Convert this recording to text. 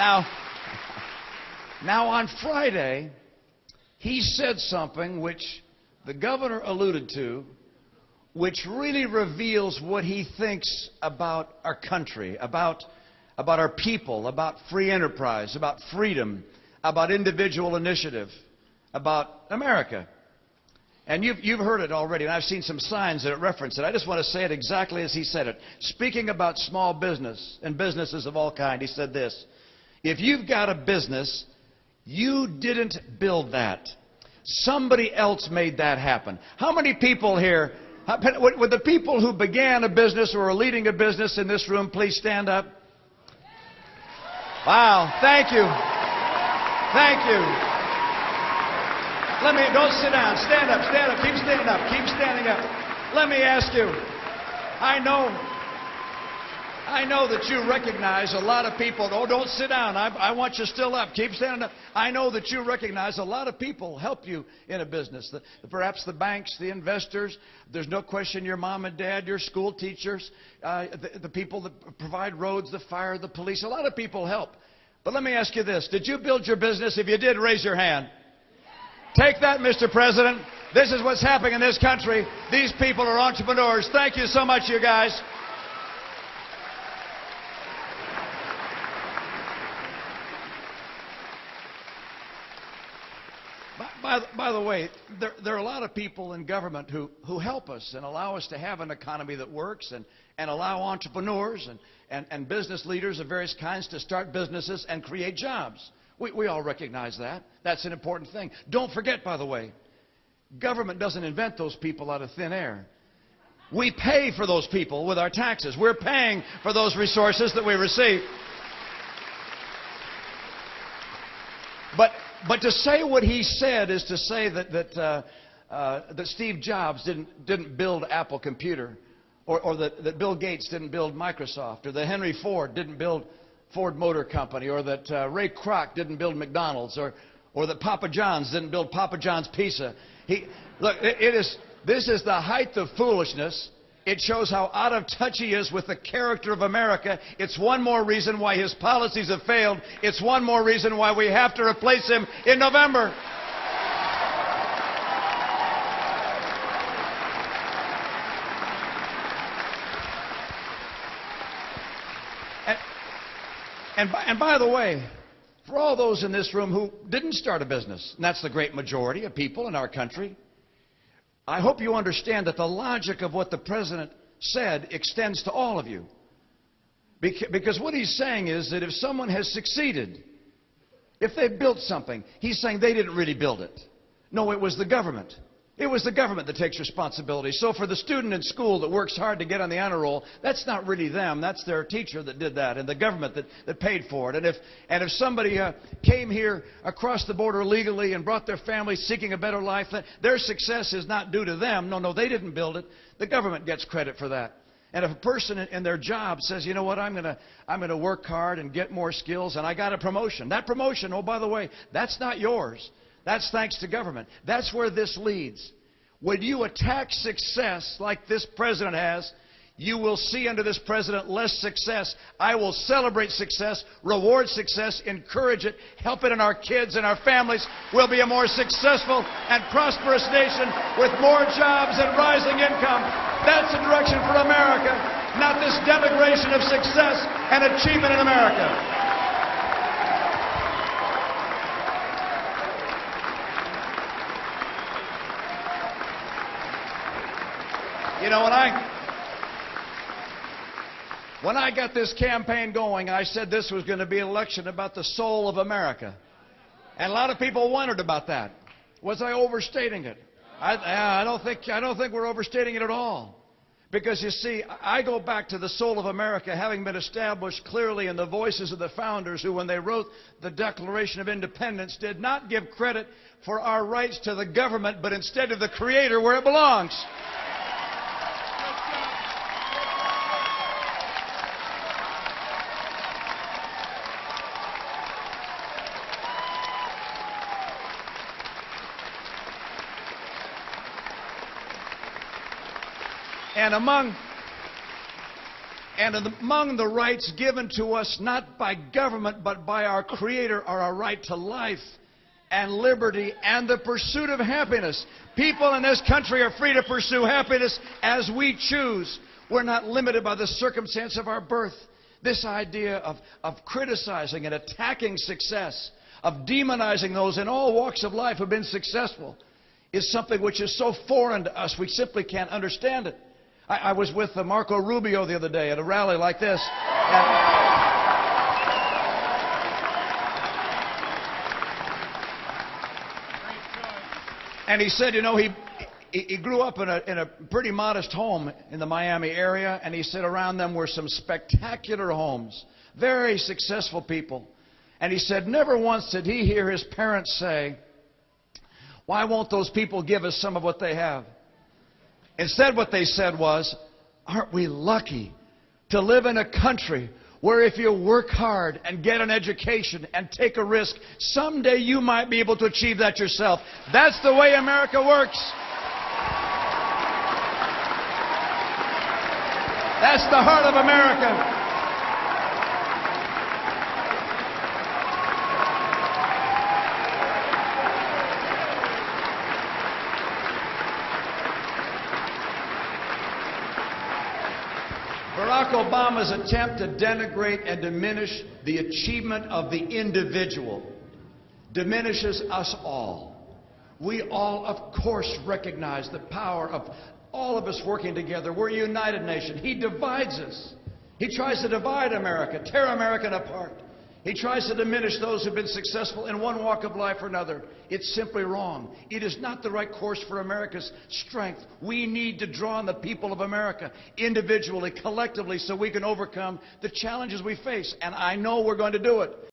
Now, now on Friday, he said something which the governor alluded to, which really reveals what he thinks about our country, about our people, about free enterprise, about freedom, about individual initiative, about America. And you've heard it already, and I've seen some signs that reference it. I just want to say it exactly as he said it. Speaking about small business and businesses of all kinds, he said this: if you've got a business, you didn't build that. Somebody else made that happen. How many people here, would the people who began a business or are leading a business in this room please stand up? Wow, thank you. Thank you. Don't sit down. Stand up, keep standing up, keep standing up. Let me ask you, I know that you recognize a lot of people. Oh, don't sit down. I want you still up. Keep standing up. I know that you recognize a lot of people help you in a business. Perhaps the banks, the investors. There's no question your mom and dad, your school teachers, the people that provide roads, the fire, the police. A lot of people help. But let me ask you this. Did you build your business? If you did, raise your hand. Take that, Mr. President. This is what's happening in this country. These people are entrepreneurs. Thank you so much, you guys. By the way, there are a lot of people in government who help us and allow us to have an economy that works and allow entrepreneurs and business leaders of various kinds to start businesses and create jobs. We all recognize that. That's an important thing. Don't forget, by the way, government doesn't invent those people out of thin air. We pay for those people with our taxes. We're paying for those resources that we receive. But to say what he said is to say that Steve Jobs didn't build Apple Computer, or that Bill Gates didn't build Microsoft, or that Henry Ford didn't build Ford Motor Company, or that Ray Kroc didn't build McDonald's, or that Papa John's didn't build Papa John's Pizza. This is the height of foolishness. It shows how out of touch he is with the character of America. It's one more reason why his policies have failed. It's one more reason why we have to replace him in November. And by the way, for all those in this room who didn't start a business, and that's the great majority of people in our country, I hope you understand that the logic of what the President said extends to all of you. Because what he's saying is that if someone has succeeded, if they've built something, he's saying they didn't really build it. No, it was the government. It was the government that takes responsibility. So for the student in school that works hard to get on the honor roll, that's not really them. That's their teacher that did that and the government that paid for it. And if somebody came here across the border legally and brought their family seeking a better life, their success is not due to them. No, they didn't build it. The government gets credit for that. And if a person in their job says, you know what, I'm going to work hard and get more skills, and I got a promotion. That promotion, oh, by the way, that's not yours. That's thanks to government. That's where this leads. When you attack success like this president has, you will see under this president less success. I will celebrate success, reward success, encourage it, help it in our kids and our families. We'll be a more successful and prosperous nation with more jobs and rising income. That's the direction for America, not this denigration of success and achievement in America. You know, when I got this campaign going, I said this was going to be an election about the soul of America. And a lot of people wondered about that. Was I overstating it? I don't think we're overstating it at all. Because, you see, I go back to the soul of America having been established clearly in the voices of the founders who, when they wrote the Declaration of Independence, did not give credit for our rights to the government, but instead to the Creator where it belongs. And among the rights given to us, not by government, but by our Creator, are our right to life and liberty and the pursuit of happiness. People in this country are free to pursue happiness as we choose. We're not limited by the circumstance of our birth. This idea of criticizing and attacking success, of demonizing those in all walks of life who have been successful, is something which is so foreign to us, we simply can't understand it. I was with Marco Rubio the other day at a rally like this. And he said, you know, he grew up in a pretty modest home in the Miami area, and he said around them were some spectacular homes, very successful people. And he said never once did he hear his parents say, why won't those people give us some of what they have? Instead, what they said was, aren't we lucky to live in a country where if you work hard and get an education and take a risk, someday you might be able to achieve that yourself. That's the way America works. That's the heart of America. Barack Obama's attempt to denigrate and diminish the achievement of the individual diminishes us all. We all, of course, recognize the power of all of us working together. We're a united nation. He divides us. He tries to divide America, tear America apart. He tries to diminish those who've been successful in one walk of life or another. It's simply wrong. It is not the right course for America's strength. We need to draw on the people of America individually, collectively, so we can overcome the challenges we face. And I know we're going to do it.